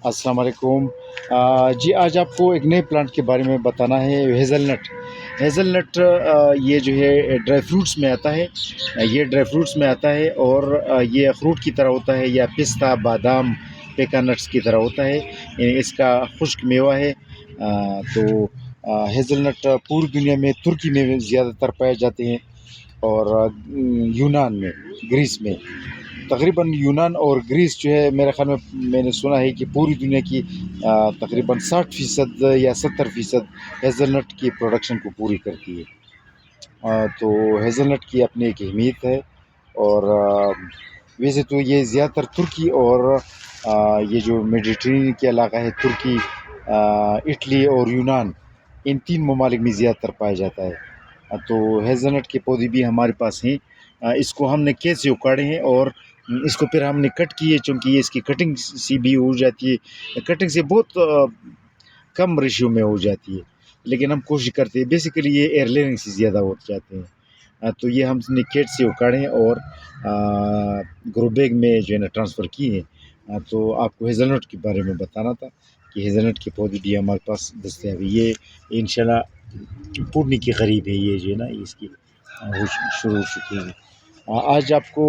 السلام علیکم۔ جی آج آپ کو ایک نئے پلانٹ کے بارے میں بتانا ہے، ہیزل نٹ یہ جو ہے ڈرائی فروٹس میں آتا ہے، اور یہ اخروٹ کی طرح ہوتا ہے یا پستہ بادام پیکان نٹس کی طرح ہوتا ہے، یعنی اس کا خشک میوہ ہے۔ تو ہیزل نٹ پوری دنیا میں ترکی میں زیادہ تر پائے جاتے ہیں، اور یونان میں، گریس میں تقریباً یونان اور گریس جو ہے میرے خیال میں نے سنا ہے کہ پوری دنیا کی تقریباً 60% یا 70% ہیزل نٹ کی پروڈکشن کو پوری کرتی ہے۔ تو ہیزل نٹ کی اپنی ایک اہمیت ہے، اور ویسے تو یہ زیادہ تر ترکی اور یہ جو میڈیٹرینین کے علاقہ ہے، ترکی، اٹلی اور یونان، ان 3 ممالک میں زیادہ تر پایا جاتا ہے۔ تو ہیزل نٹ کے پودے بھی ہمارے پاس ہیں۔ اس کو ہم نے کھیت سے اکاڑے ہیں، اور اس کو پھر ہم نے کٹ کیے، چونکہ یہ اس کی کٹنگ سی بھی ہو جاتی ہے، کٹنگ سے بہت کم ریشیو میں ہو جاتی ہے، لیکن ہم کوشش کرتے ہیں، بیسیکلی یہ ایئر لیئرنگ سے زیادہ ہو جاتے ہیں۔ تو یہ ہم نے کھیت سے اکاڑے ہیں اور گرو بیگ میں جو ہے نا ٹرانسفر کیے ہیں۔ تو آپ کو ہیزل نٹ کے بارے میں بتانا تھا کہ ہیزل نٹ کے پودے بھی ہمارے پاس دستیاب ہے۔ یہ انشاءاللہ پورنی کے قریب ہے، یہ جو ہے نا اس کی شروع ہو چکی ہے۔ آج آپ کو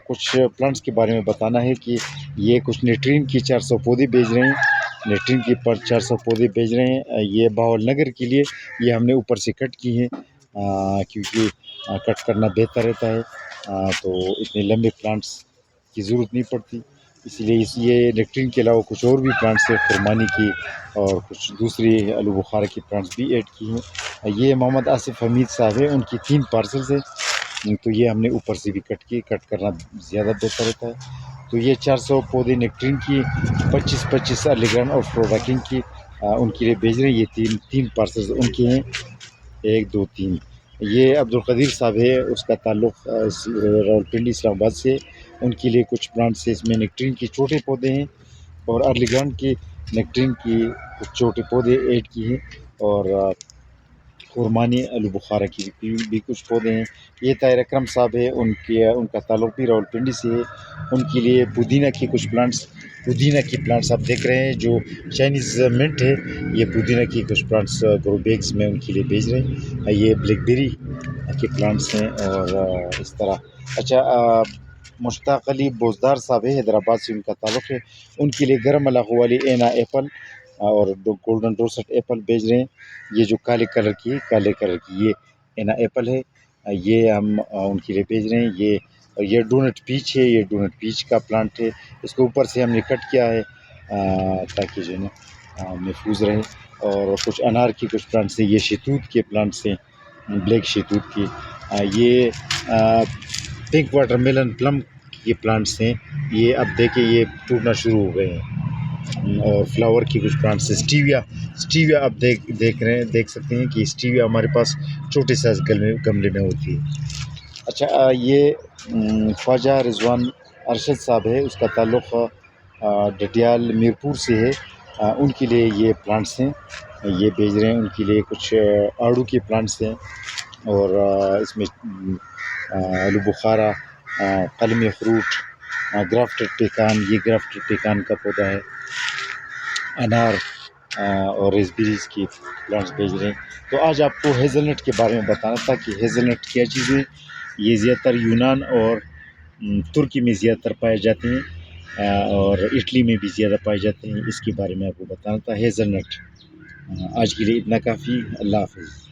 کچھ پلانٹس کے بارے میں بتانا ہے کہ یہ کچھ نیٹرین کی 400 پودے بیچ رہے ہیں، نیٹرین کی 400 پودے بیچ رہے ہیں۔ یہ باول نگر کے لیے یہ ہم نے اوپر سے کٹ کی ہیں، کیونکہ کٹ کرنا بہتر رہتا ہے، تو اتنے لمبے پلانٹس کی ضرورت نہیں پڑتی، اس لیے یہ نیٹرین کے علاوہ کچھ اور بھی پلانٹس ہیں، خرمانی کی اور کچھ دوسری آلو بخارا کی پلانٹس بھی ایڈ کی ہیں۔ یہ محمد آصف حمید صاحب ہیں، ان کی 3 پارسلز ہیں، تو یہ ہم نے اوپر سے بھی کٹ کرنا زیادہ بہتر رہتا ہے۔ تو یہ 400 پودے نیکٹرین کی، 25 ارلی گران اور فلوراکنگ کی ان کے لیے بھیج رہے ہیں۔ یہ 3 پارسلز ان کے ہیں، 1 2 3۔ یہ عبدالقدیر صاحب ہے، اس کا تعلق راولپنڈی اسلام آباد سے، ان کے لیے کچھ پلانٹس ہیں، اس میں نیکٹرین کے چھوٹے پودے ہیں اور ارلی گران کی نیکٹرین کی کچھ چھوٹے پودے ایڈ کی ہیں، اور خرمانی آلو بخارا کی بھی کچھ پودے ہیں۔ یہ طاہر اکرم صاحب ہے، ان کا تعلق بھی راولپنڈی سے ہے، ان کے لیے پودینہ کی کچھ پلانٹس آپ دیکھ رہے ہیں، جو چائنیز منٹ ہے، یہ پودینہ کی کچھ پلانٹس گرو بیگز میں ان کے لیے بھیج رہے ہیں۔ یہ بلیک بیری کے پلانٹس ہیں، اور اس طرح۔ اچھا، مشتاق علی بوزدار صاحب ہے، حیدرآباد سے ان کا تعلق ہے، ان کے لیے گرم علاقوں والی اینا ایپل اور گولڈن روسٹ ایپل بھیج رہے ہیں۔ یہ جو کالے کلر کی یہ اینا ایپل ہے، یہ ہم ان کے لیے بھیج رہے ہیں۔ یہ ڈونٹ پیچ ہے، یہ ڈونٹ پیچ کا پلانٹ ہے، اس کو اوپر سے ہم نے کٹ کیا ہے تاکہ جو ہے نا محفوظ رہے۔ اور کچھ انار کی کچھ پلانٹس ہیں، یہ شہتوت کے پلانٹس ہیں، بلیک شہتوت کی۔ یہ پنک واٹر میلن پلم کے پلانٹس ہیں، یہ اب دیکھیں یہ ٹوٹنا شروع ہو گئے ہیں۔ اور فلاور کی کچھ پلانٹس ہیں، اسٹیویا آپ دیکھ سکتے ہیں کہ اسٹیویا ہمارے پاس چھوٹے سائز گملے میں ہوتی ہے۔ اچھا، یہ خواجہ رضوان ارشد صاحب ہے، اس کا تعلق ڈڈیال میرپور سے ہے، ان کے لیے یہ پلانٹس ہیں، یہ بھیج رہے ہیں۔ ان کے لیے کچھ آڑو کے پلانٹس ہیں، اور اس میں آلو بخارا، قلمی اخروٹ، گرافٹڈ پیکان، یہ گرافٹڈ پیکان کا پودا ہے، انار اور ریزبیریز کی پلانٹس بھیج رہے ہیں۔ تو آج آپ کو ہیزل نٹ کے بارے میں بتانا تھا کہ ہیزل نٹ کیا چیز ہے۔ یہ زیادہ تر یونان اور ترکی میں زیادہ تر پائے جاتے ہیں، اور اٹلی میں بھی زیادہ پائے جاتے ہیں، اس کے بارے میں آپ کو بتانا تھا ہیزل نٹ۔ آج کے لیے اتنا کافی، اللہ حافظ۔